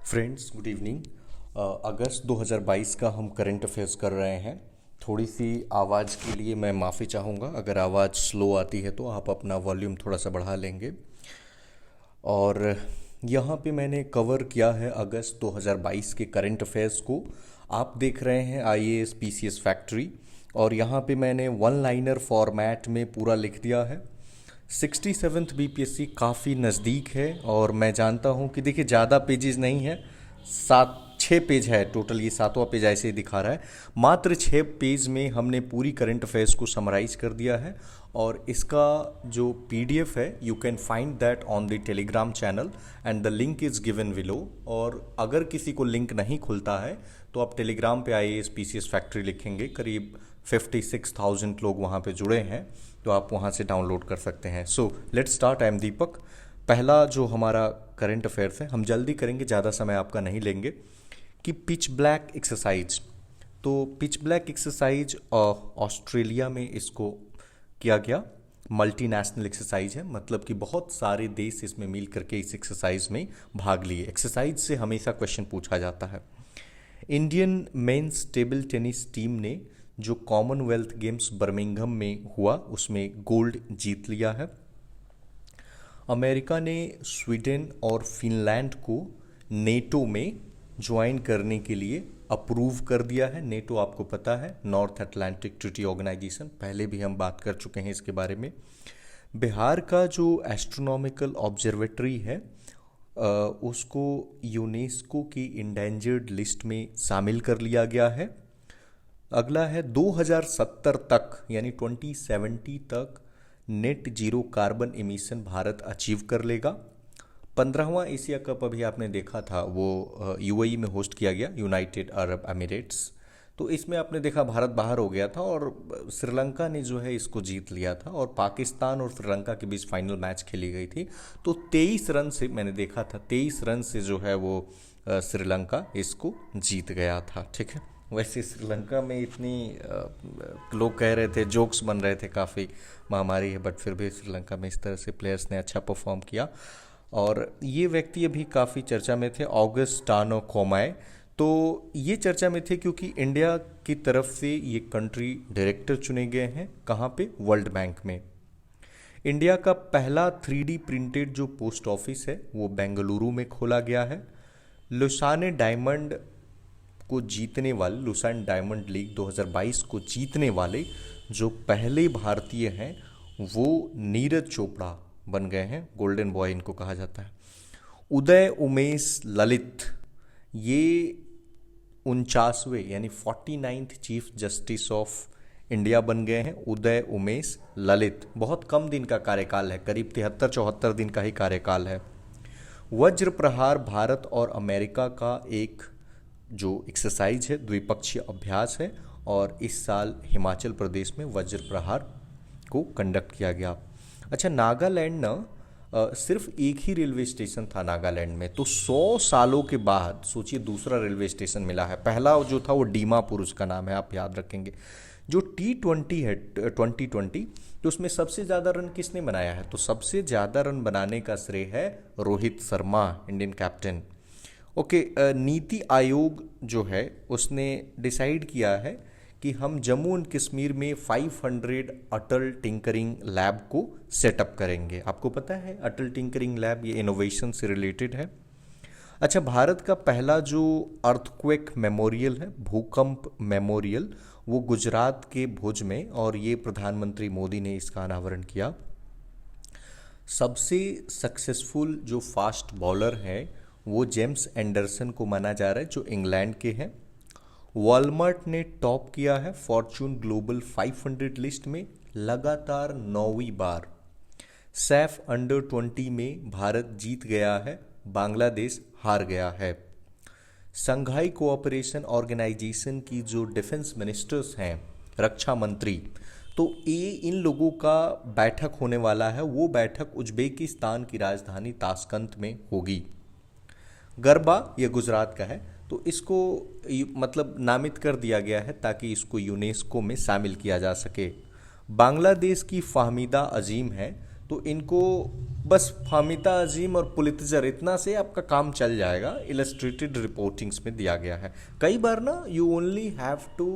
Friends, good evening. अगस्त 2022 का हम current affairs कर रहे हैं। थोड़ी सी आवाज़ के लिए मैं माफ़ी चाहूँगा। अगर आवाज़ स्लो आती है तो आप अपना वॉल्यूम थोड़ा सा बढ़ा लेंगे। और यहाँ पे मैंने कवर किया है अगस्त 2022 के करंट अफेयर्स को। आप देख रहे हैं आईएएस पीसीएस फैक्ट्री, और यहाँ पे मैंने वन लाइनर फॉर्मेट में पूरा लिख दिया है। 67th बीपीएससी काफ़ी नज़दीक है, और मैं जानता हूँ कि देखिए ज़्यादा पेजेस नहीं है, 7-6 पेज है टोटल। ये 7वां पेज ऐसे ही दिखा रहा है। मात्र 6 पेज में हमने पूरी करंट अफेयर्स को समराइज कर दिया है, और इसका जो पीडीएफ है you can find that on the Telegram channel and the link is given below. और अगर किसी को लिंक नहीं खुलता है तो आप टेलीग्राम पे आईएएस पीसीएस फैक्ट्री लिखेंगे, करीब 56,000 लोग वहाँ पे जुड़े हैं, तो आप वहाँ से डाउनलोड कर सकते हैं। So let's start. I am Deepak. पहला जो हमारा करंट अफेयर्स है, हम जल्दी करेंगे, ज़्यादा समय आपका नहीं लेंगे, कि पिच ब्लैक एक्सरसाइज। तो पिच ब्लैक एक्सरसाइज ऑस्ट्रेलिया में इसको किया गया। मल्टीनेशनल एक्सरसाइज है, मतलब कि बहुत सारे देश इसमें मिल करके इस एक्सरसाइज में भाग लिए। एक्सरसाइज से हमेशा क्वेश्चन पूछा जाता है। Indian mains table tennis team ने जो कॉमनवेल्थ गेम्स बर्मिंघम में हुआ उसमें गोल्ड जीत लिया है। अमेरिका ने स्वीडन और फिनलैंड को नेटो में ज्वाइन करने के लिए अप्रूव कर दिया है। नेटो आपको पता है, नॉर्थ अटलांटिक ट्रीटी ऑर्गेनाइजेशन, पहले भी हम बात कर चुके हैं इसके बारे में। बिहार का जो एस्ट्रोनॉमिकल ऑब्जर्वेटरी है उसको यूनेस्को की इंडेंजर्ड लिस्ट में शामिल कर लिया गया है। अगला है 2070 तक, यानी 2070 तक net zero carbon emission Bharat achieve कर लेगा। 15वां एशिया कप अभी आपने देखा था, वो यूएई में होस्ट किया गया, यूनाइटेड अरब एमिरेट्स। तो इसमें आपने देखा भारत बाहर हो गया था, और श्रीलंका ने जो है इसको जीत लिया था, और पाकिस्तान और श्रीलंका के बीच फाइनल मैच खेली गई थी। तो 23 रन से, मैंने देखा था 23 रन से जो है वो श्रीलंका इसको जीत गया था। ठीक है। वैसे श्रीलंका में इतनी लोग कह रहे थे, जोक्स बन रहे थे, काफ़ी महामारी है, बट फिर भी श्रीलंका में इस तरह से प्लेयर्स ने अच्छा परफॉर्म किया। और ये व्यक्ति अभी काफ़ी चर्चा में थे, ऑगस्टानो कोमाय। तो ये चर्चा में थे क्योंकि इंडिया की तरफ से ये कंट्री डायरेक्टर चुने गए हैं। कहाँ पे? वर्ल्ड बैंक में। इंडिया का पहला 3D प्रिंटेड जो पोस्ट ऑफिस है वो बेंगलुरु में खोला गया है। लुसाने डायमंड को जीतने वाले, लुसान डायमंड लीग 2022 को जीतने वाले जो पहले भारतीय हैं वो नीरज चोपड़ा बन गए हैं। गोल्डन बॉय इनको कहा जाता है। उदय उमेश ललित, ये 49वें यानी 49th chief justice of India बन गए हैं। उदय उमेश ललित, बहुत कम दिन का कार्यकाल है, करीब 73-74 दिन का ही कार्यकाल है। वज्र प्रहार भारत और अमेरिका का एक जो एक्सरसाइज है, द्विपक्षीय अभ्यास है, और इस साल हिमाचल प्रदेश में वज्र प्रहार को कंडक्ट किया गया। अच्छा, नागालैंड ना सिर्फ एक ही रेलवे स्टेशन था नागालैंड में, तो 100 सालों के बाद सोचिए दूसरा रेलवे स्टेशन मिला है। पहला जो था वो डीमापुर, उसका नाम है, आप याद रखेंगे। जो T20 है 2020, तो उसमें सबसे ज़्यादा रन किसने बनाया है? तो सबसे ज़्यादा रन बनाने का श्रेय है Rohit Sharma, Indian captain. Okay, NITI Aayog जो है उसने डिसाइड किया है कि हम जम्मू एंड कश्मीर में 500 अटल टिंकरिंग लैब को सेटअप करेंगे। आपको पता है अटल टिंकरिंग लैब ये इनोवेशन से रिलेटेड है। अच्छा, भारत का पहला जो अर्थक्वेक मेमोरियल है, भूकंप मेमोरियल, वो गुजरात के भुज में, और ये प्रधानमंत्री मोदी ने इसका अनावरण किया। सबसे सक्सेसफुल जो फास्ट बॉलर है वो जेम्स एंडरसन को माना जा रहा है, जो इंग्लैंड के हैं। वॉलमार्ट ने टॉप किया है फॉर्च्यून ग्लोबल 500 लिस्ट में लगातार 9वीं बार। सैफ अंडर 20 में भारत जीत गया है, बांग्लादेश हार गया है। संघाई कोऑपरेशन ऑर्गेनाइजेशन की जो डिफेंस मिनिस्टर्स हैं, रक्षा मंत्री, तो ये इन लोगों का बैठक होने वाला है। वो बैठक उज्बेकिस्तान की राजधानी ताशकंद में होगी। गरबा ये गुजरात का है, तो इसको मतलब नामित कर दिया गया है ताकि इसको यूनेस्को में शामिल किया जा सके। बांग्लादेश की फाहमीदा अजीम है, तो इनको बस फाहमिदा अजीम और पुलितजर इतना से आपका काम चल जाएगा। इलस्ट्रेटेड रिपोर्टिंग्स में दिया गया है। कई बार ना you only have to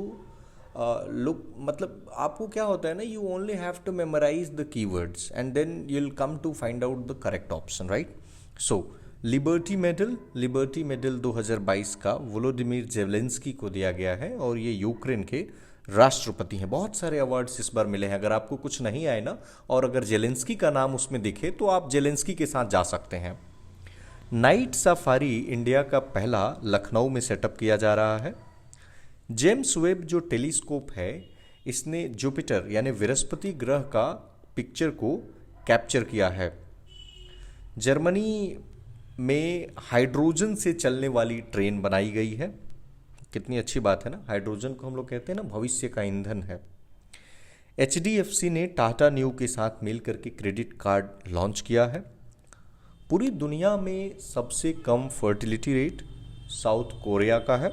look, मतलब आपको क्या होता है ना, you only have to memorise the keywords and then you will come to find out the correct option, right. So liberty medal 2022 का वोलोदिमीर जेलेंस्की को दिया गया है और ये यूक्रेन के राष्ट्रपति हैं। बहुत सारे अवार्ड्स इस बार मिले हैं। अगर आपको कुछ नहीं आए ना और अगर जेलेंस्की का नाम उसमें दिखे तो आप जेलेंस्की के साथ जा सकते हैं। नाइट सफारी इंडिया का पहला लखनऊ में सेटअप किया जा रहा है। जेम्स वेब जो टेलीस्कोप है, इसने जुपिटर यानी बृहस्पति ग्रह का पिक्चर को कैप्चर किया है। जर्मनी में हाइड्रोजन से चलने वाली ट्रेन बनाई गई है। कितनी अच्छी बात है ना, हाइड्रोजन को हम लोग कहते हैं ना भविष्य का ईंधन है। HDFC ने टाटा न्यू के साथ मिल करके क्रेडिट कार्ड लॉन्च किया है। पूरी दुनिया में सबसे कम फर्टिलिटी रेट साउथ कोरिया का है।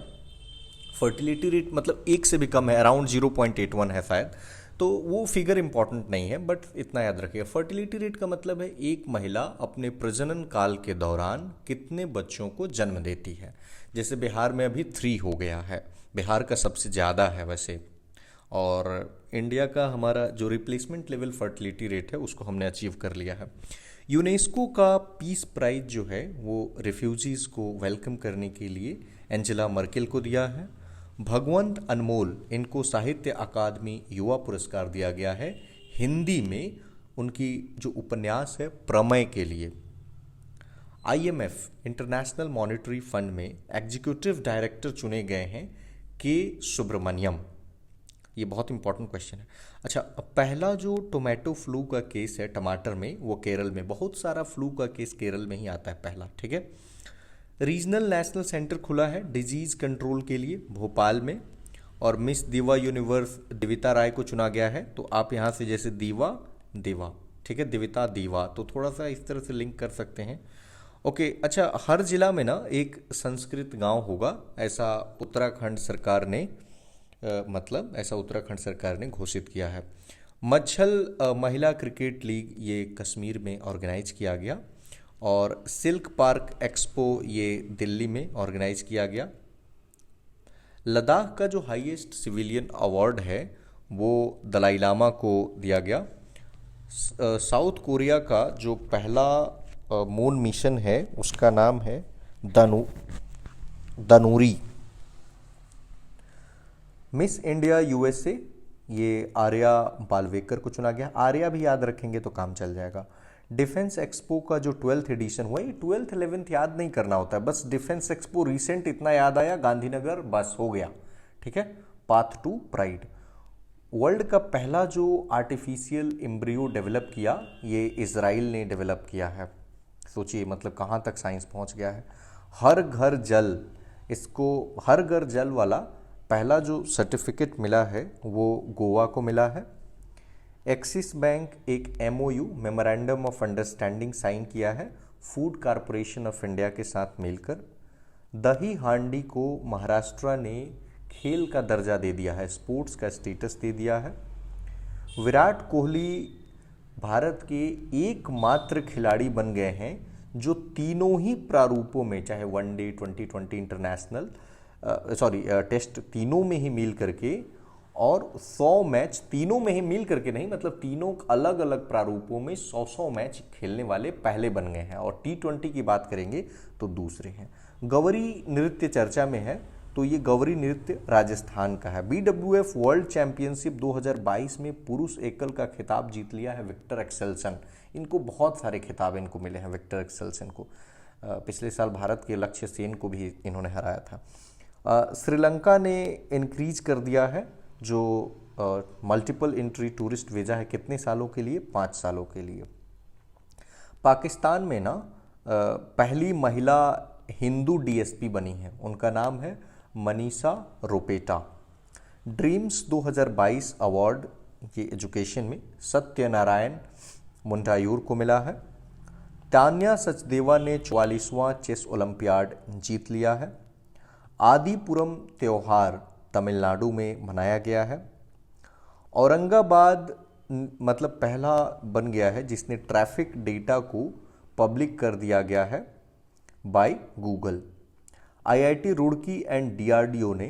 फर्टिलिटी रेट मतलब एक से भी कम है, अराउंड 0.81 है शायद, तो वो फिगर इंपॉर्टेंट नहीं है, बट इतना याद रखिए। फर्टिलिटी रेट का मतलब है एक महिला अपने प्रजनन काल के दौरान कितने बच्चों को जन्म देती है। जैसे बिहार में अभी 3 हो गया है, बिहार का सबसे ज़्यादा है वैसे, और इंडिया का हमारा जो रिप्लेसमेंट लेवल फर्टिलिटी रेट है उसको हमने अचीव कर लिया है। यूनेस्को का पीस प्राइज जो है वो रिफ्यूजीज़ को वेलकम करने के लिए एंजेला मर्केल को दिया है। भगवंत अनमोल, इनको साहित्य अकादमी युवा पुरस्कार दिया गया है हिंदी में उनकी जो उपन्यास है प्रमेय के लिए। IMF इंटरनेशनल मॉनेटरी फंड में एग्जीक्यूटिव डायरेक्टर चुने गए हैं के सुब्रमण्यम। ये बहुत इंपॉर्टेंट क्वेश्चन है। अच्छा, पहला जो टोमेटो फ्लू का केस है टमाटर में, वो केरल में। बहुत सारा फ्लू का केस केरल में ही आता है पहला, ठीक है। रीजनल नेशनल सेंटर खुला है डिजीज कंट्रोल के लिए भोपाल में, और मिस दीवा यूनिवर्स दिविता राय को चुना गया है। तो आप यहाँ से जैसे दीवा दीवा, ठीक है, दिविता दीवा, तो थोड़ा सा इस तरह से लिंक कर सकते हैं। ओके, अच्छा, हर जिला में ना एक संस्कृत गांव होगा, ऐसा उत्तराखंड सरकार ने ऐसा उत्तराखंड सरकार ने घोषित किया है। मच्छल महिला क्रिकेट लीग ये कश्मीर में ऑर्गेनाइज किया गया, और सिल्क पार्क एक्सपो ये दिल्ली में ऑर्गेनाइज किया गया। लद्दाख का जो हाईएस्ट सिविलियन अवार्ड है वो दलाई लामा को दिया गया। साउथ कोरिया का जो पहला मून मिशन है उसका नाम है दनूरी। मिस इंडिया USA ये आर्या बालवेकर को चुना गया। आर्या भी याद रखेंगे तो काम चल जाएगा। डिफेंस एक्सपो का जो 12th एडिशन हुआ, ये 12th 11th याद नहीं करना होता है, बस डिफेंस एक्सपो रिसेंट इतना याद आया, गांधीनगर, बस हो गया, ठीक है। Path to pride. वर्ल्ड का पहला जो आर्टिफिशियल एम्ब्रियो डेवलप किया, ये इजराइल ने डेवलप किया है। सोचिए मतलब कहाँ तक साइंस पहुँच गया है। हर घर जल, इसको हर घर जल वाला पहला जो सर्टिफिकेट मिला है वो गोवा को मिला है। एक्सिस बैंक एक MOU memorandum of understanding sign किया है फूड कॉरपोरेशन ऑफ इंडिया के साथ मिलकर। दही हांडी को महाराष्ट्र ने खेल का दर्जा दे दिया है, स्पोर्ट्स का स्टेटस दे दिया है। विराट कोहली भारत के एकमात्र खिलाड़ी बन गए हैं जो तीनों ही प्रारूपों में, चाहे वनडे, T20 इंटरनेशनल, टेस्ट, तीनों में ही मिल करके, और 100 मैच तीनों में ही मिल करके नहीं, मतलब तीनों अलग अलग प्रारूपों में 100 मैच खेलने वाले पहले बन गए हैं। और T20 की बात करेंगे तो दूसरे हैं। गौरी नृत्य चर्चा में है, तो ये गौरी नृत्य राजस्थान का है। BWF वर्ल्ड चैंपियनशिप 2022 में पुरुष एकल का खिताब जीत लिया है विक्टर एक्सेल्सन। इनको बहुत सारे खिताब इनको मिले हैं विक्टर एक्सेल्सन को। पिछले साल भारत के लक्ष्य सेन को भी इन्होंने हराया था। श्रीलंका ने इंक्रीज कर दिया है जो मल्टीपल एंट्री टूरिस्ट वीज़ा है, कितने सालों के लिए? 5 सालों के लिए। पाकिस्तान में ना पहली महिला हिंदू DSP बनी है, उनका नाम है मनीषा रोपेटा। ड्रीम्स 2022 अवार्ड ये एजुकेशन में सत्यनारायण मुंडायूर को मिला है। तान्या सचदेवा ने 44वां चेस ओलंपियाड जीत लिया है। आदिपुरम त्यौहार तमिलनाडु में मनाया गया है। औरंगाबाद मतलब पहला बन गया है जिसने ट्रैफिक डेटा को पब्लिक कर दिया गया है by Google. IIT Roorkee and DRDO ने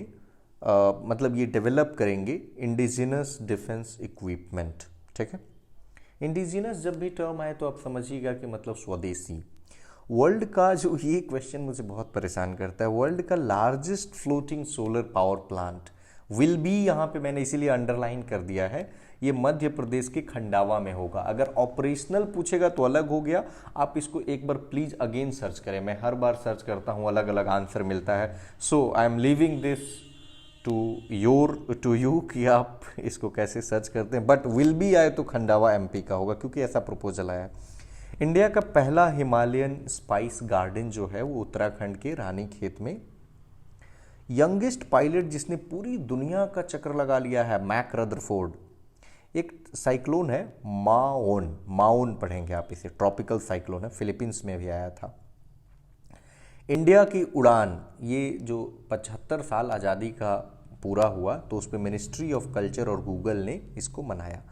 मतलब ये डेवलप करेंगे इंडिजिनस डिफेंस इक्विपमेंट। ठीक है, इंडिजिनस जब भी टर्म आए तो आप समझिएगा कि मतलब स्वदेशी। वर्ल्ड का जो, ये क्वेश्चन मुझे बहुत परेशान करता है, वर्ल्ड का largest floating solar power plant will be, यहाँ पे मैंने इसीलिए अंडरलाइन कर दिया है, ये मध्य प्रदेश के खंडावा में होगा। अगर ऑपरेशनल पूछेगा तो अलग हो गया, आप इसको एक बार प्लीज अगेन सर्च करें। मैं हर बार सर्च करता हूँ, अलग अलग आंसर मिलता है। So I am leaving this to you कि आप इसको कैसे सर्च करते हैं, बट विल बी आए तो खंडावा एमपी का होगा क्योंकि ऐसा प्रपोजल आया है। इंडिया का पहला हिमालयन स्पाइस गार्डन जो है वो उत्तराखंड के रानीखेत में। यंगेस्ट पायलट जिसने पूरी दुनिया का चक्कर लगा लिया है, मैक रदरफोर्ड। एक साइक्लोन है माओन, माओन पढ़ेंगे आप इसे, ट्रॉपिकल साइक्लोन है, फिलीपींस में भी आया था। इंडिया की उड़ान, ये जो 75 साल आज़ादी का पूरा हुआ तो उस पर मिनिस्ट्री ऑफ कल्चर और गूगल ने इसको मनाया।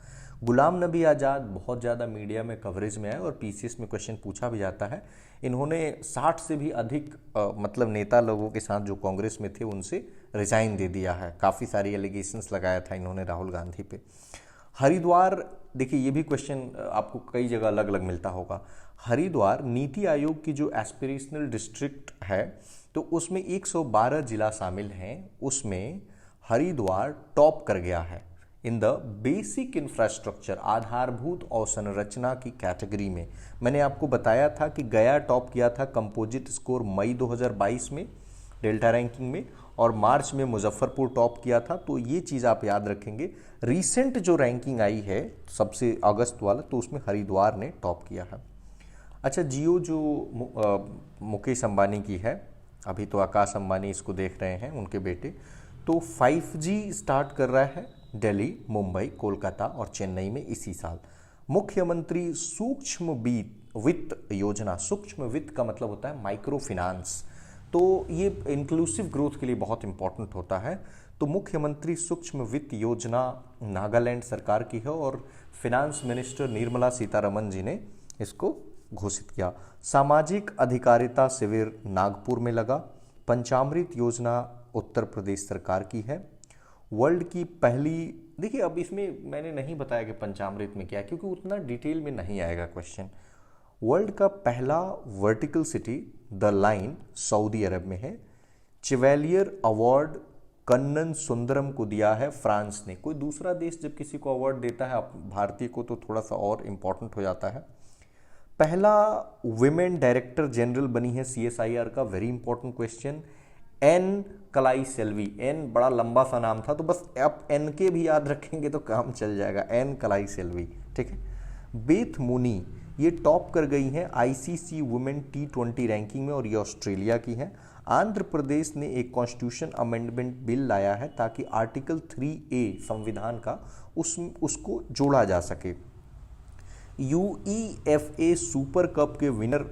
गुलाम नबी आज़ाद बहुत ज़्यादा मीडिया में कवरेज में आए और पीसीएस में क्वेश्चन पूछा भी जाता है। इन्होंने 60 से भी अधिक मतलब नेता लोगों के साथ जो कांग्रेस में थे उनसे रिजाइन दे दिया है। काफ़ी सारी एलिगेशंस लगाया था इन्होंने राहुल गांधी पे। हरिद्वार, देखिए ये भी क्वेश्चन आपको कई जगह अलग अलग मिलता होगा। हरिद्वार नीति आयोग की जो एस्पिरेशनल डिस्ट्रिक्ट है तो उसमें 112 जिला शामिल हैं, उसमें हरिद्वार टॉप कर गया है इन द बेसिक इंफ्रास्ट्रक्चर, आधारभूत अवसंरचना की कैटेगरी में। मैंने आपको बताया था कि गया टॉप किया था कंपोजिट स्कोर मई 2022 में डेल्टा रैंकिंग में, और मार्च में मुजफ्फरपुर टॉप किया था। तो ये चीज़ आप याद रखेंगे। रीसेंट जो रैंकिंग आई है सबसे अगस्त वाला, तो उसमें हरिद्वार ने टॉप किया है। अच्छा, जियो जो मुकेश अंबानी की है, अभी तो आकाश अंबानी इसको देख रहे हैं, उनके बेटे, तो 5G स्टार्ट कर रहा है दिल्ली, मुंबई, कोलकाता और चेन्नई में इसी साल। मुख्यमंत्री सूक्ष्म वित्त योजना, सूक्ष्म वित्त का मतलब होता है माइक्रो फिनांस, तो ये इंक्लूसिव ग्रोथ के लिए बहुत इंपॉर्टेंट होता है। तो मुख्यमंत्री सूक्ष्म वित्त योजना नागालैंड सरकार की है और फिनांस मिनिस्टर निर्मला सीतारमण जी ने इसको घोषित किया। सामाजिक अधिकारिता शिविर नागपुर में लगा। पंचामृत योजना उत्तर प्रदेश सरकार की है। वर्ल्ड की पहली, देखिए अब इसमें मैंने नहीं बताया कि पंचामृत में क्या है क्योंकि उतना डिटेल में नहीं आएगा क्वेश्चन। वर्ल्ड का पहला vertical city the line Saudi Arab में है। चिवेलियर अवार्ड कन्नन सुंदरम को दिया है फ्रांस ने। कोई दूसरा देश जब किसी को अवार्ड देता है भारतीय को तो थोड़ा सा और इम्पोर्टेंट हो जाता है। पहला वुमेन डायरेक्टर जनरल बनी है CSIR का, वेरी इंपॉर्टेंट क्वेश्चन, एन कलाई सेल्वी। एन बड़ा लंबा सा नाम था तो बस आप एन के भी याद रखेंगे तो काम चल जाएगा, एन कलाई सेल्वी। ठीक है। बेथ मुनी ये टॉप कर गई हैं ICC वुमेन T20 रैंकिंग में और ये ऑस्ट्रेलिया की हैं। आंध्र प्रदेश ने एक कॉन्स्टिट्यूशन अमेंडमेंट बिल लाया है ताकि आर्टिकल 3A संविधान का उसको जोड़ा जा सके। UEFA सुपर कप के विनर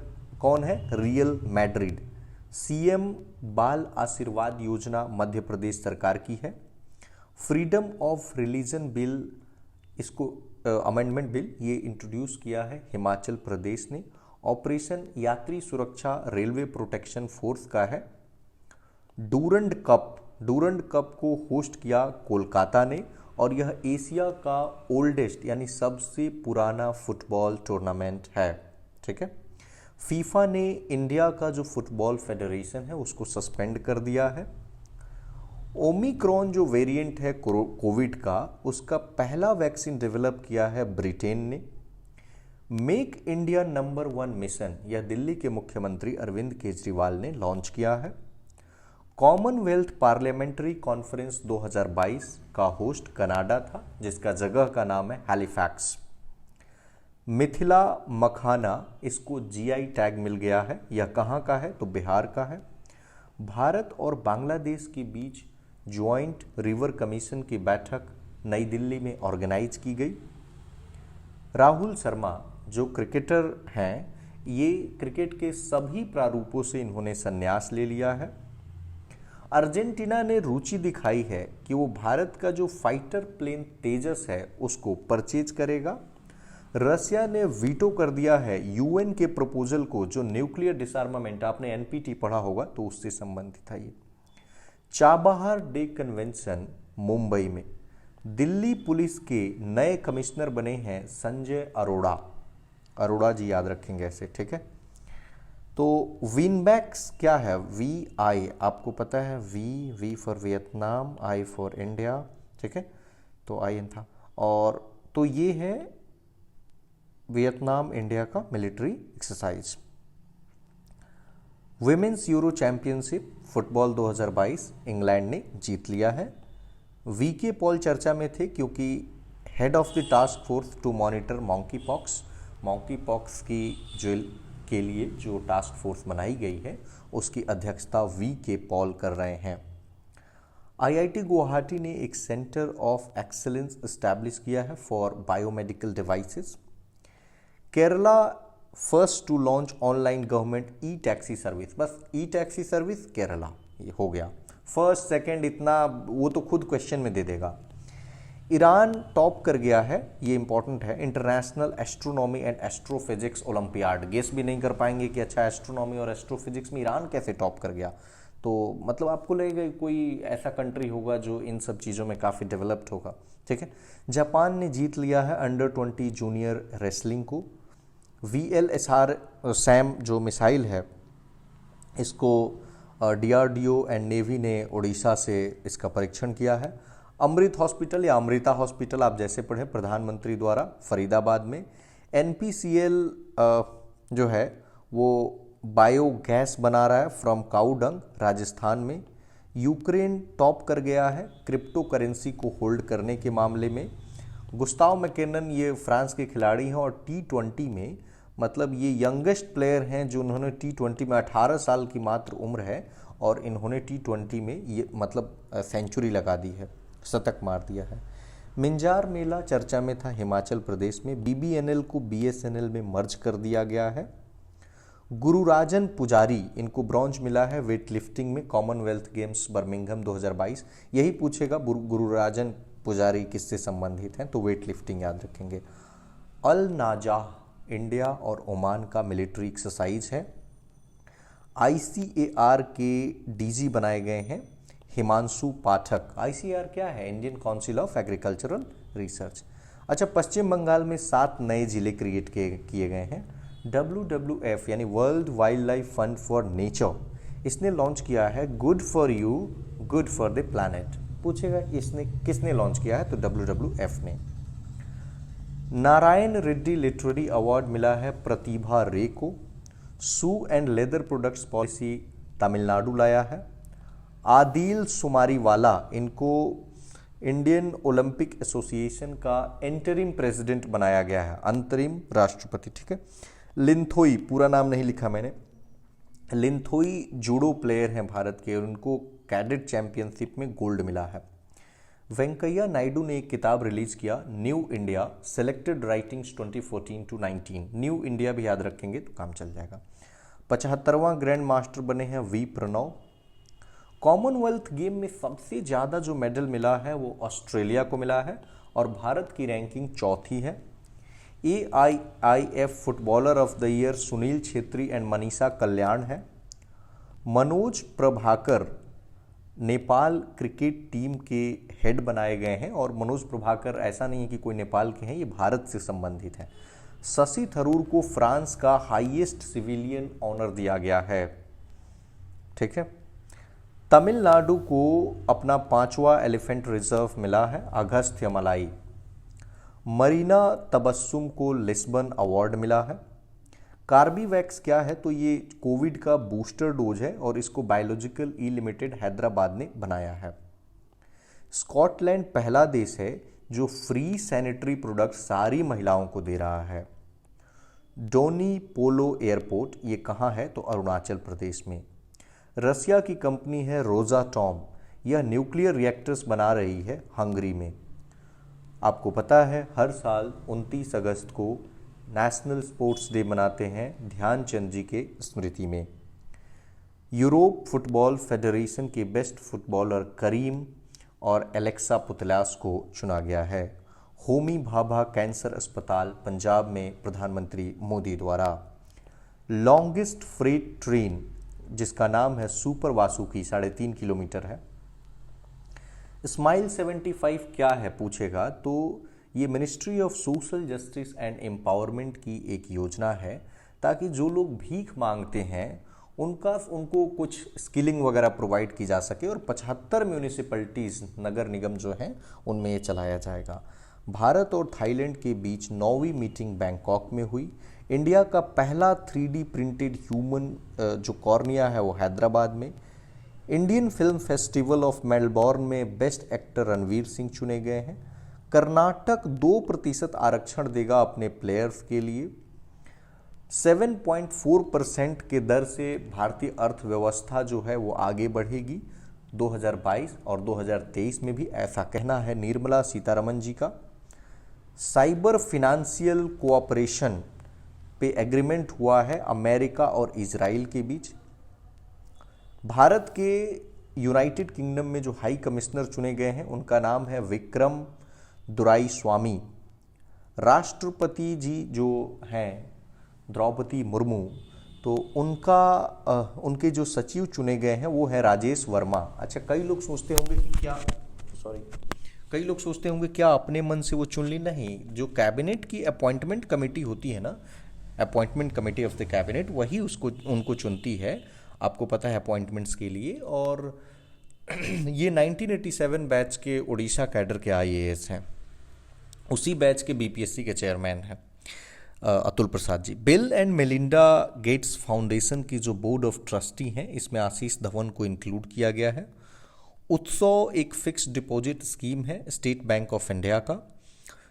कौन है? Real Madrid. CM बाल आशीर्वाद योजना मध्य प्रदेश सरकार की है। फ्रीडम ऑफ रिलीजन बिल, इसको अमेंडमेंट बिल ये इंट्रोड्यूस किया है हिमाचल प्रदेश ने। ऑपरेशन यात्री सुरक्षा रेलवे प्रोटेक्शन फोर्स का है। डूरंड कप को होस्ट किया कोलकाता ने और यह एशिया का ओल्डेस्ट यानी सबसे पुराना फुटबॉल टूर्नामेंट है। ठीक है। फीफा ने इंडिया का जो फुटबॉल फेडरेशन है उसको सस्पेंड कर दिया है। ओमिक्रॉन जो वेरिएंट है कोविड का, उसका पहला वैक्सीन डेवलप किया है ब्रिटेन ने। मेक इंडिया नंबर 1 मिशन यह दिल्ली के मुख्यमंत्री अरविंद केजरीवाल ने लॉन्च किया है। कॉमनवेल्थ पार्लियामेंट्री कॉन्फ्रेंस 2022 का होस्ट कनाडा था जिसका जगह का नाम है हैलिफैक्स। मिथिला मखाना, इसको GI टैग मिल गया है। यह कहाँ का है? तो बिहार का है। भारत और बांग्लादेश के बीच ज्वाइंट रिवर कमीशन की बैठक नई दिल्ली में ऑर्गेनाइज की गई। राहुल शर्मा जो क्रिकेटर हैं, ये क्रिकेट के सभी प्रारूपों से इन्होंने संन्यास ले लिया है। अर्जेंटीना ने रुचि दिखाई है कि वो भारत का जो फाइटर प्लेन तेजस है उसको परचेज करेगा। रसिया ने वीटो कर दिया है यूएन के प्रपोजल को, जो न्यूक्लियर डिसआर्मामेंट, आपने एनपीटी पढ़ा होगा तो उससे संबंधित है ये। चाबहार डे कन्वेंशन मुंबई में दिल्ली पुलिस के नए कमिश्नर बने हैं संजय अरोड़ा। अरोड़ा जी याद रखेंगे ऐसे, ठीक है। तो विनबैक्स क्या है? वी आई, आपको पता है, V for Vietnam, I for India, ठीक है, तो आई एन था। और तो ये है वियतनाम इंडिया का military exercise. Women's euro championship football 2022 England ने जीत लिया है। वीके पॉल चर्चा में थे क्योंकि head of the task force to monitor monkeypox की के लिए जो टास्क फोर्स बनाई गई है उसकी अध्यक्षता वीके पॉल कर रहे हैं। आईआईटी गुवाहाटी ने एक सेंटर ऑफ एक्सीलेंस एस्टैब्लिश किया है for biomedical devices. Kerala first to launch online government e taxi service. बस ई टैक्सी सर्विस केरला, ये हो गया। फर्स्ट सेकंड इतना वो तो खुद क्वेश्चन में दे देगा। ईरान टॉप कर गया है, ये इंपॉर्टेंट है, international astronomy and astrophysics olympiad. Guess भी नहीं कर पाएंगे कि अच्छा एस्ट्रोनॉमी और एस्ट्रोफिजिक्स में ईरान कैसे टॉप कर गया। तो मतलब आपको लगेगा कोई ऐसा कंट्री होगा जो इन सब चीज़ों में काफ़ी डेवलप्ड होगा, ठीक है। जापान ने जीत लिया है अंडर 20 जूनियर रेसलिंग को। VLSR सैम जो मिसाइल है इसको DRDO एंड नेवी ने उड़ीसा से इसका परीक्षण किया है। अमृत हॉस्पिटल या अमृता हॉस्पिटल आप जैसे पढ़े, प्रधानमंत्री द्वारा फरीदाबाद में। NPCL जो है वो बायोगैस बना रहा है फ्रॉम काऊ डंग राजस्थान में। यूक्रेन टॉप कर गया है क्रिप्टो करेंसी को होल्ड करने के मामले में। गुस्ताव मैकेनन ये फ्रांस के खिलाड़ी हैं और T20 में मतलब ये यंगेस्ट प्लेयर हैं जो उन्होंने T20 में 18 साल की मात्र उम्र है और इन्होंने T20 में ये मतलब सेंचुरी लगा दी है, शतक मार दिया है। मिंजार मेला चर्चा में था हिमाचल प्रदेश में। BBNL को BSNL में मर्ज कर दिया गया है। गुरुराजन पुजारी, इनको ब्रॉन्ज मिला है वेट लिफ्टिंग में कॉमनवेल्थ गेम्स बर्मिंघम 2022। यही पूछेगा गुरुराजन पुजारी किससे संबंधित हैं, तो वेट लिफ्टिंग याद रखेंगे। अल नाजाह इंडिया और ओमान का मिलिट्री एक्सरसाइज है। ICAR के DG बनाए गए हैं हिमांशु पाठक। ICAR क्या है? Indian council of agricultural research. अच्छा, पश्चिम बंगाल में 7 नए जिले क्रिएट किए गए हैं। WWF यानी world wild life fund for nature, इसने लॉन्च किया है good for you good for the planet. पूछेगा इसने किसने लॉन्च किया है, तो WWF ने। नारायण रेड्डी लिटरेरी अवार्ड मिला है प्रतिभा रे को। Shoe and leather products policy Tamil Nadu लाया है। आदिल सुमारीवाला, इनको इंडियन ओलंपिक एसोसिएशन का इंटरिम प्रेसिडेंट बनाया गया है, अंतरिम राष्ट्रपति, ठीक है। लिंथोई, पूरा नाम नहीं लिखा मैंने, लिंथोई जूडो प्लेयर हैं भारत के और उनको कैडेट चैंपियनशिप में गोल्ड मिला है। वेंकैया नायडू ने एक किताब रिलीज किया new India selected writings 2014 to 19। New India भी याद रखेंगे तो काम चल जाएगा। 75वां ग्रैंड मास्टर बने हैं V प्रणव। कॉमनवेल्थ गेम में सबसे ज़्यादा जो मेडल मिला है वो ऑस्ट्रेलिया को मिला है और भारत की रैंकिंग 4थी है। AIIF footballer of the year Sunil Chhetri and Manisha Kalyan है। मनोज प्रभाकर नेपाल क्रिकेट टीम के हेड बनाए गए हैं और मनोज प्रभाकर ऐसा नहीं है कि कोई नेपाल के हैं, ये भारत से संबंधित हैं। शशि थरूर को फ्रांस का हाईएस्ट सिविलियन ऑनर दिया गया है, ठीक है। तमिलनाडु को अपना 5वां एलिफेंट रिजर्व मिला है अगस्त्यमलाई। मरीना तबस्सुम को लिस्बन अवार्ड मिला है। कार्बीवैक्स क्या है, तो ये कोविड का बूस्टर डोज है और इसको बायोलॉजिकल ई लिमिटेड हैदराबाद ने बनाया है। स्कॉटलैंड पहला देश है जो फ्री सैनिटरी प्रोडक्ट सारी महिलाओं को दे रहा है। डोनी पोलो एयरपोर्ट, ये कहाँ है, तो अरुणाचल प्रदेश में। रसिया की कंपनी है रोजाटॉम, यह न्यूक्लियर रिएक्टर्स बना रही है हंगरी में। आपको पता है हर साल 29 अगस्त को नेशनल स्पोर्ट्स डे मनाते हैं ध्यानचंद जी के स्मृति में। यूरोप फुटबॉल फेडरेशन के बेस्ट फुटबॉलर करीम और एलेक्सा पुतलास को चुना गया है। होमी भाभा कैंसर अस्पताल पंजाब में प्रधानमंत्री मोदी द्वारा। लॉन्गेस्ट फ्रेट ट्रेन जिसका नाम है सुपर वासुकी 3.5 किलोमीटर है। स्माइल 75 क्या है पूछेगा तो ये ministry of social justice and empowerment की एक योजना है ताकि जो लोग भीख मांगते हैं उनको कुछ स्किलिंग वगैरह प्रोवाइड की जा सके और 75 म्यूनिसिपैलिटीज़ नगर निगम जो हैं उनमें ये चलाया जाएगा। भारत और थाईलैंड के बीच 9वीं मीटिंग बैंकॉक में हुई। इंडिया का पहला 3D प्रिंटेड ह्यूमन जो कॉर्निया है वो हैदराबाद में। Indian film festival of Melbourne में बेस्ट एक्टर रणवीर सिंह चुने गए हैं। कर्नाटक 2% आरक्षण देगा अपने प्लेयर्स के लिए। 7.4% के दर से भारतीय अर्थव्यवस्था जो है वो आगे बढ़ेगी 2022 और 2023 में भी, ऐसा कहना है निर्मला सीतारमण जी का। साइबर फिनेंशियल कोऑपरेशन पे एग्रीमेंट हुआ है अमेरिका और इजराइल के बीच। भारत के यूनाइटेड किंगडम में जो हाई कमिश्नर चुने गए हैं उनका नाम है विक्रम दुराईस्वामी। राष्ट्रपति जी जो हैं द्रौपदी मुर्मू, तो उनके जो सचिव चुने गए हैं वो है राजेश वर्मा। अच्छा, कई लोग सोचते होंगे क्या अपने मन से वो चुन ली? नहीं, जो कैबिनेट की अपॉइंटमेंट कमेटी होती है ना, appointment committee of the cabinet, वही उनको चुनती है, आपको पता है, अपॉइंटमेंट्स के लिए। और ये 1987 बैच के उड़ीसा कैडर के IAS हैं, उसी बैच के BPSC के चेयरमैन हैं Atul Prasad ji. Bill and Melinda Gates Foundation की जो बोर्ड ऑफ ट्रस्टी हैं इसमें आशीष धवन को इंक्लूड किया गया है। उत्सव एक फिक्स्ड डिपॉजिट स्कीम है स्टेट बैंक ऑफ इंडिया का।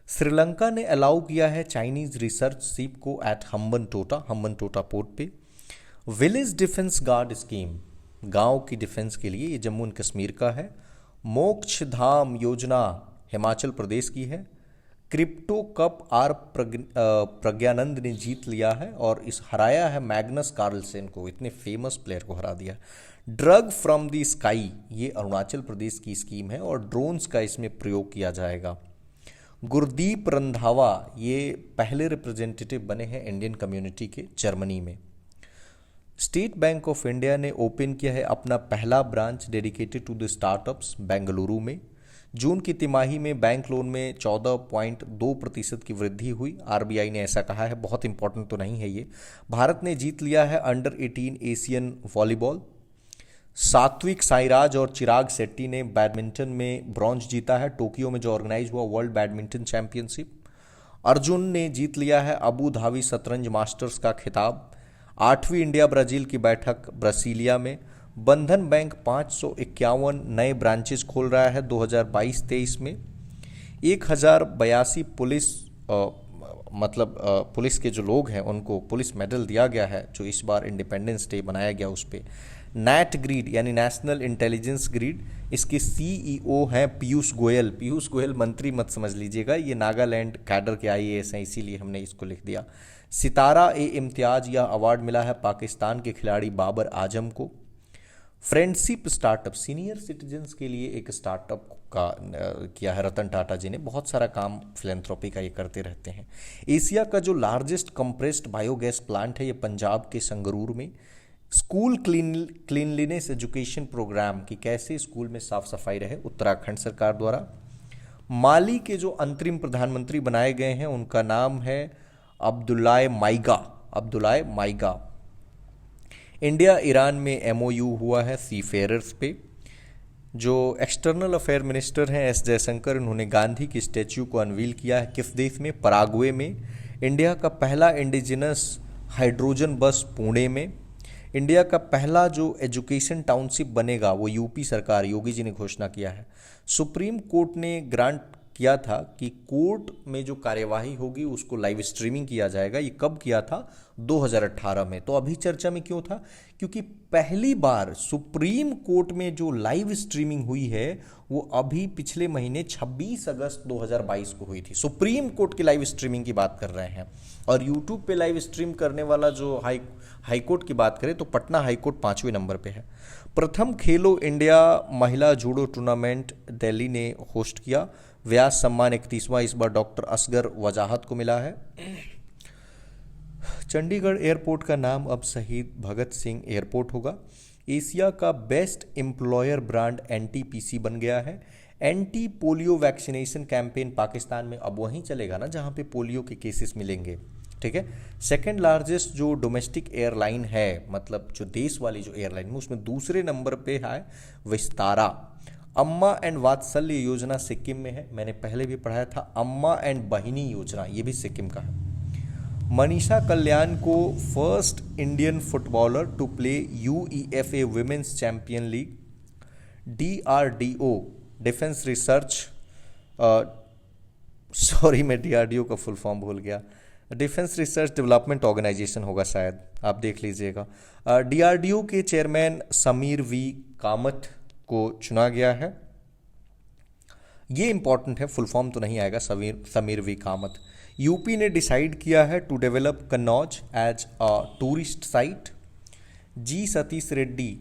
श्रीलंका ने अलाउ किया है चाइनीज रिसर्च शिप को एट हम्बनटोटा पोर्ट पे। विलेज डिफेंस गार्ड स्कीम, गांव की डिफेंस के लिए, ये जम्मू एंड कश्मीर का है। मोक्ष धाम योजना हिमाचल प्रदेश की है। क्रिप्टो कप आर प्रज्ञानंद ने जीत लिया है और इस हराया है मैग्नस कार्लसेन को, इतने फेमस प्लेयर को हरा दिया। ड्रग फ्रॉम द स्काई, ये अरुणाचल प्रदेश की स्कीम है और ड्रोन्स का इसमें प्रयोग किया जाएगा। गुरदीप रंधावा ये पहले रिप्रेजेंटेटिव बने हैं इंडियन कम्युनिटी के जर्मनी में। स्टेट बैंक ऑफ इंडिया ने ओपन किया है अपना पहला branch dedicated to the startups Bengaluru में। जून की तिमाही में बैंक लोन में 14.2% की वृद्धि हुई, RBI ने ऐसा कहा है। बहुत इंपॉर्टेंट तो नहीं है ये। भारत ने जीत लिया है under 18 Asian volleyball. Satwik Sairaj और चिराग शेट्टी ने बैडमिंटन में ब्रॉन्ज जीता है टोक्यो में जो ऑर्गेनाइज हुआ वर्ल्ड बैडमिंटन चैंपियनशिप। अर्जुन ने जीत लिया है अबू धाबी शतरंज मास्टर्स का खिताब। 8वीं इंडिया ब्राजील की बैठक ब्रासीलिया में। बंधन बैंक 551 नए ब्रांचेस खोल रहा है 2022-23 में। 1082 पुलिस के जो लोग हैं उनको पुलिस मेडल दिया गया है जो इस बार इंडिपेंडेंस डे मनाया गया उस पर। नैट ग्रिड यानी नेशनल इंटेलिजेंस ग्रिड, इसके CEO हैं पीयूष गोयल। पीयूष गोयल मंत्री मत समझ लीजिएगा, ये नागालैंड कैडर के IAS हैं, इसीलिए हमने इसको लिख दिया। सितारा इम्तियाज यह अवार्ड मिला है पाकिस्तान के खिलाड़ी बाबर आजम को। फ्रेंडशिप स्टार्टअप, सीनियर सिटीजन्स के लिए एक स्टार्टअप का किया है रतन टाटा जी ने। बहुत सारा काम फिलेंथ्रोपी का ये करते रहते हैं। एशिया का जो लार्जेस्ट कंप्रेस्ड बायोगैस प्लांट है ये पंजाब के संगरूर में। स्कूल क्लीनलीनेस एजुकेशन प्रोग्राम की कैसे स्कूल में साफ सफाई रहे उत्तराखंड सरकार द्वारा। माली के जो अंतरिम प्रधानमंत्री बनाए गए हैं उनका नाम है अब्दुल्लाह माइगा। इंडिया ईरान में MOU हुआ है सीफेयरर्स पे। जो एक्सटर्नल अफेयर मिनिस्टर हैं S जयशंकर, उन्होंने गांधी की स्टैच्यू को अनवील किया है किस देश में, पराग्वे में। इंडिया का पहला इंडिजिनस हाइड्रोजन बस पुणे में। इंडिया का पहला जो एजुकेशन टाउनशिप बनेगा वो UP सरकार योगी जी ने घोषणा किया है। सुप्रीम कोर्ट ने ग्रांट किया था कि कोर्ट में जो कार्यवाही होगी उसको लाइव स्ट्रीमिंग किया जाएगा। ये कब किया था? 2018 में। तो अभी चर्चा में क्यों था? क्योंकि पहली बार सुप्रीम कोर्ट में जो लाइव स्ट्रीमिंग हुई है वो अभी पिछले महीने 26 अगस्त 2022 को हुई थी। सुप्रीम कोर्ट की लाइव स्ट्रीमिंग की बात कर रहे हैं। और यूट्यूब पे लाइव स्ट्रीम करने वाला जो हाई कोर्ट की बात करें तो पटना हाई कोर्ट 5वें नंबर पे है। प्रथम खेलो इंडिया महिला जूडो टूर्नामेंट दिल्ली ने होस्ट किया। व्यास सम्मान 31वां इस बार डॉक्टर असगर वजाहत को मिला है। चंडीगढ़ एयरपोर्ट का नाम अब शहीद भगत सिंह एयरपोर्ट होगा। एशिया का बेस्ट एम्प्लॉयर ब्रांड एनटीपीसी बन गया है। Anti polio vaccination campaign Pakistan में अब वहीं चलेगा ना जहां पे पोलियो के केसेस मिलेंगे, ठीक है। सेकेंड लार्जेस्ट जो डोमेस्टिक एयरलाइन है, मतलब जो देश वाली जो एयरलाइन है, उसमें दूसरे नंबर पे है विस्तारा। अम्मा एंड वात्सल्य योजना सिक्किम में है। मैंने पहले भी पढ़ाया था अम्मा एंड बहिनी योजना, ये भी सिक्किम का है। मनीषा कल्याण को first Indian footballer to play UEFA women's champion league. DRDO defence research, sorry मैं डीआरडीओ का फुल फॉर्म भूल गया, डिफेंस रिसर्च डेवलपमेंट ऑर्गेनाइजेशन होगा शायद, आप देख लीजिएगा। डीआरडीओ के चेयरमैन समीर वी कामत को चुना गया है। ये इंपॉर्टेंट है, फुल फॉर्म तो नहीं आएगा, समीर वी कामत। यूपी ने डिसाइड किया है to develop Kannauj as a tourist site. G Satish Reddy,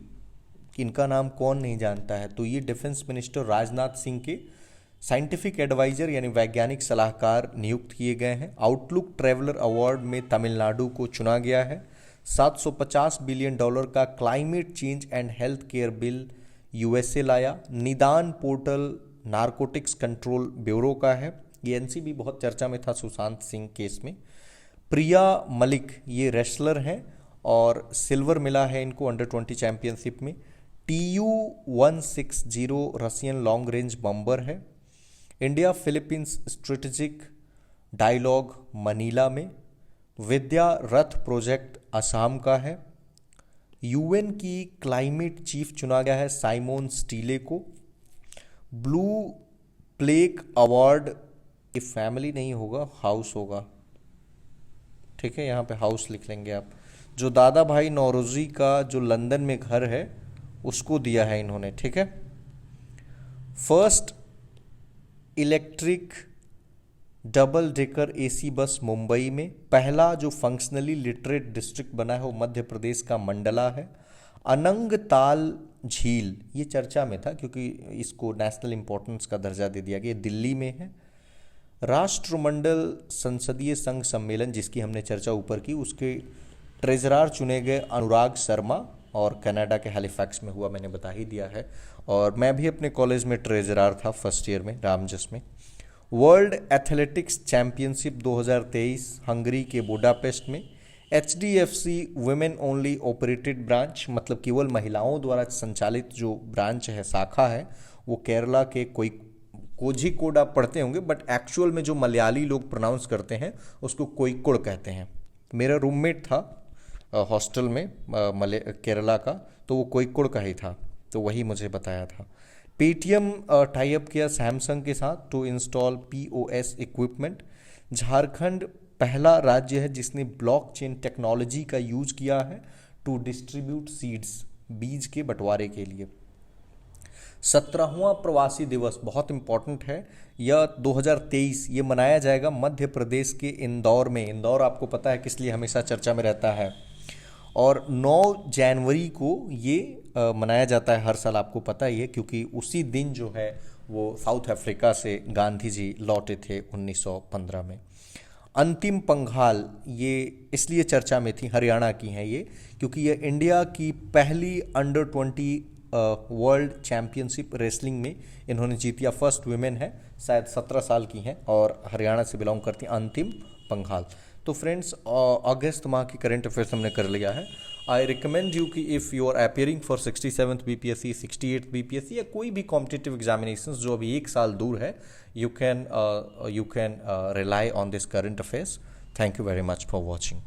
इनका नाम कौन नहीं जानता है, तो ये डिफेंस मिनिस्टर राजनाथ सिंह के साइंटिफिक एडवाइजर यानी वैज्ञानिक सलाहकार नियुक्त किए गए हैं। आउटलुक ट्रैवलर अवार्ड में तमिलनाडु को चुना गया है। $750 बिलियन का climate change and health care bill USA लाया। निदान पोर्टल नारकोटिक्स कंट्रोल ब्यूरो का है। ये एनसीबी बहुत चर्चा में था सुशांत सिंह केस में। प्रिया मलिक ये रेसलर हैं और सिल्वर मिला है इनको अंडर-20 चैंपियनशिप में। TU-160 Russian long range bomber है। India Philippines strategic dialogue Manila में। विद्या रथ प्रोजेक्ट असम का है। यूएन की क्लाइमेट चीफ चुना गया है साइमोन स्टीले को। ब्लू प्लेक अवार्ड, ये फैमिली नहीं होगा, हाउस होगा, ठीक है, यहाँ पे हाउस लिख लेंगे आप। जो दादा भाई नौरोजी का जो लंदन में घर है उसको दिया है इन्होंने, ठीक है। First electric double decker AC bus Mumbai में। पहला जो फंक्शनली लिटरेट डिस्ट्रिक्ट बना है वो मध्य प्रदेश का मंडला है। अनंग ताल झील ये चर्चा में था क्योंकि इसको नेशनल इंपॉर्टेंस का दर्जा दे दिया गया, दिल्ली में है। राष्ट्रमंडल संसदीय संघ सम्मेलन जिसकी हमने चर्चा ऊपर की, उसके ट्रेजरार चुने गए अनुराग शर्मा और कनाडा के हैलिफैक्स में हुआ, मैंने बता ही दिया है। और मैं भी अपने कॉलेज में ट्रेजरार था फर्स्ट ईयर में, रामजस में। वर्ल्ड एथलेटिक्स चैंपियनशिप 2023 हंगरी के बुडापेस्ट में। HDFC women only operated branch, मतलब केवल महिलाओं द्वारा संचालित जो ब्रांच है, शाखा है, वो केरला के कोझिकोड आप पढ़ते होंगे, बट एक्चुअल में जो मलयाली लोग प्रोनाउंस करते हैं उसको कोइकोड कहते हैं। मेरा रूममेट था हॉस्टल में केरला का, तो वो कोइकोड का ही था, तो वही मुझे बताया था। पेटीएम टाई अप किया सैमसंग के साथ to install POS equipment. Jharkhand पहला राज्य है जिसने ब्लॉकचेन टेक्नोलॉजी का यूज किया है टू डिस्ट्रीब्यूट सीड्स, बीज के बंटवारे के लिए। 17वां प्रवासी दिवस बहुत इंपॉर्टेंट है, यह 2023 ये मनाया जाएगा मध्य प्रदेश के इंदौर में। इंदौर आपको पता है किस लिए हमेशा चर्चा में रहता है। और 9 जनवरी को ये मनाया जाता है हर साल, आपको पता ही है, क्योंकि उसी दिन जो है वो साउथ अफ्रीका से गांधी जी लौटे थे 1915 में। अंतिम पंघाल ये इसलिए चर्चा में थी, हरियाणा की हैं ये, क्योंकि ये इंडिया की पहली अंडर-20 वर्ल्ड चैम्पियनशिप रेसलिंग में इन्होंने जीती। फर्स्ट वुमेन है, शायद 17 साल की हैं और हरियाणा से बिलोंग करती हैं। अंतिम पंघाल। तो फ्रेंड्स, अगस्त माह की करंट अफेयर्स हमने कर लिया है। आई रिकमेंड यू कि if you are appearing for 67th BPSC, 68th BPSC या कोई भी कॉम्पिटिटिव एग्जामिनेशंस जो अभी 1 साल दूर है, you can rely on this current affairs. Thank you very much for watching.